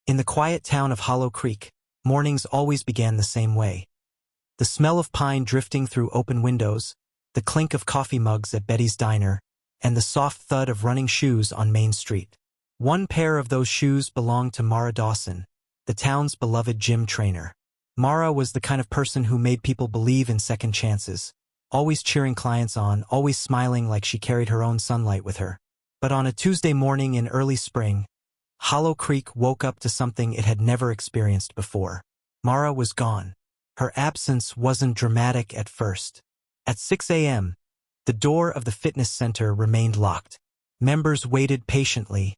In the quiet town of Hollow Creek, mornings always began the same way. The smell of pine drifting through open windows, the clink of coffee mugs at Betty's diner, and the soft thud of running shoes on Main Street. One pair of those shoes belonged to Mara Dawson, the town's beloved gym trainer. Mara was the kind of person who made people believe in second chances, always cheering clients on, always smiling like she carried her own sunlight with her. But on a Tuesday morning in early spring, Hollow Creek woke up to something it had never experienced before. Mara was gone. Her absence wasn't dramatic at first. At 6 a.m., the door of the fitness center remained locked. Members waited patiently,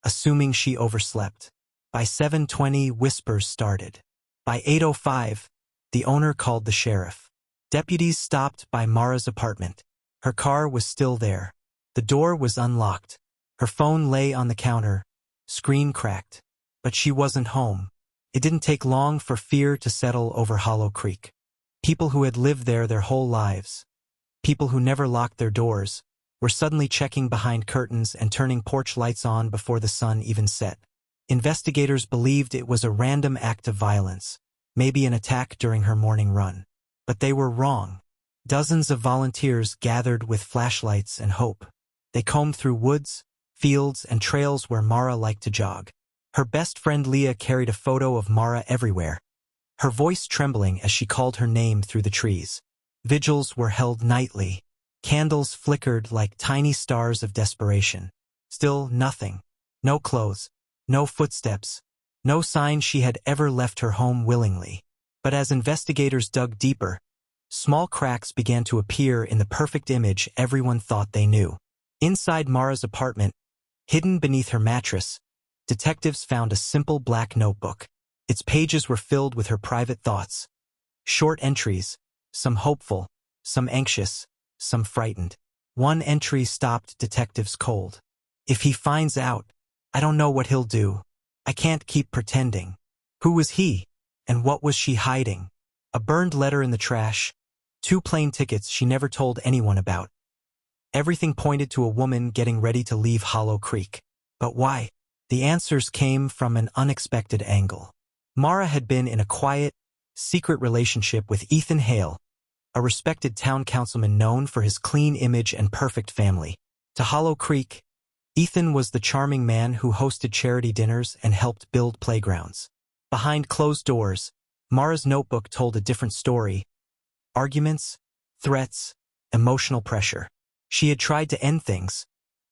assuming she overslept. By 7:20, whispers started. By 8:05, the owner called the sheriff. Deputies stopped by Mara's apartment. Her car was still there. The door was unlocked. Her phone lay on the counter, screen cracked. But she wasn't home. It didn't take long for fear to settle over Hollow Creek. People who had lived there their whole lives, people who never locked their doors, were suddenly checking behind curtains and turning porch lights on before the sun even set. Investigators believed it was a random act of violence, maybe an attack during her morning run. But they were wrong. Dozens of volunteers gathered with flashlights and hope. They combed through woods, fields, and trails where Mara liked to jog. Her best friend Leah carried a photo of Mara everywhere, her voice trembling as she called her name through the trees. Vigils were held nightly. Candles flickered like tiny stars of desperation. Still nothing. No clothes. No footsteps. No sign she had ever left her home willingly. But as investigators dug deeper, small cracks began to appear in the perfect image everyone thought they knew. Inside Mara's apartment, hidden beneath her mattress, detectives found a simple black notebook. Its pages were filled with her private thoughts. Short entries, some hopeful, some anxious, some frightened. One entry stopped detectives cold. If he finds out, I don't know what he'll do. I can't keep pretending. Who was he? And what was she hiding? A burned letter in the trash, 2 plane tickets she never told anyone about. Everything pointed to a woman getting ready to leave Hollow Creek. But why? The answers came from an unexpected angle. Mara had been in a quiet, secret relationship with Ethan Hale, a respected town councilman known for his clean image and perfect family. To Hollow Creek, Ethan was the charming man who hosted charity dinners and helped build playgrounds. Behind closed doors, Mara's notebook told a different story. Arguments, threats, emotional pressure. She had tried to end things,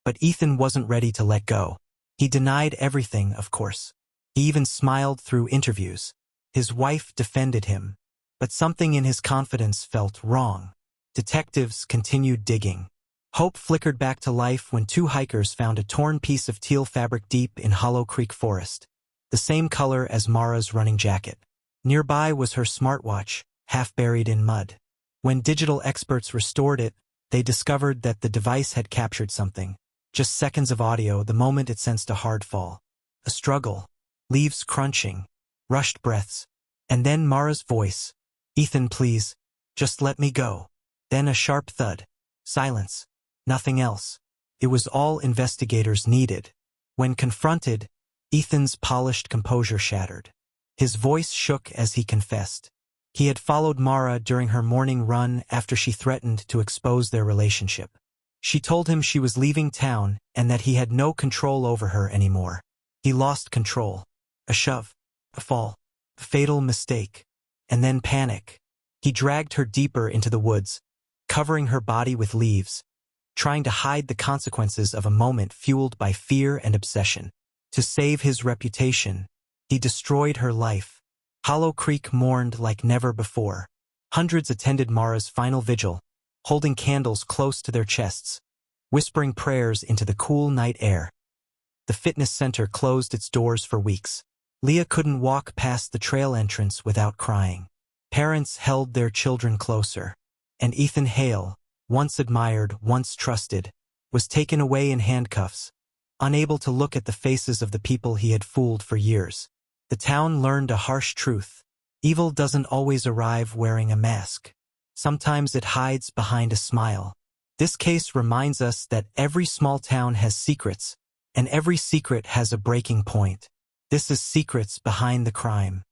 but Ethan wasn't ready to let go. He denied everything, of course. He even smiled through interviews. His wife defended him, but something in his confidence felt wrong. Detectives continued digging. Hope flickered back to life when 2 hikers found a torn piece of teal fabric deep in Hollow Creek Forest, the same color as Mara's running jacket. Nearby was her smartwatch, half buried in mud. When digital experts restored it, they discovered that the device had captured something. Just seconds of audio the moment it sensed a hard fall. A struggle, leaves crunching, rushed breaths, and then Mara's voice. Ethan, please, just let me go. Then a sharp thud. Silence. Nothing else. It was all investigators needed. When confronted, Ethan's polished composure shattered. His voice shook as he confessed. He had followed Mara during her morning run after she threatened to expose their relationship. She told him she was leaving town and that he had no control over her anymore. He lost control. A shove, a fall, a fatal mistake, and then panic. He dragged her deeper into the woods, covering her body with leaves, trying to hide the consequences of a moment fueled by fear and obsession. To save his reputation, he destroyed her life. Hollow Creek mourned like never before. Hundreds attended Mara's final vigil, holding candles close to their chests, whispering prayers into the cool night air. The fitness center closed its doors for weeks. Leah couldn't walk past the trail entrance without crying. Parents held their children closer. And Ethan Hale, once admired, once trusted, was taken away in handcuffs, unable to look at the faces of the people he had fooled for years. The town learned a harsh truth. Evil doesn't always arrive wearing a mask. Sometimes it hides behind a smile. This case reminds us that every small town has secrets, and every secret has a breaking point. This is secrets behind the crime.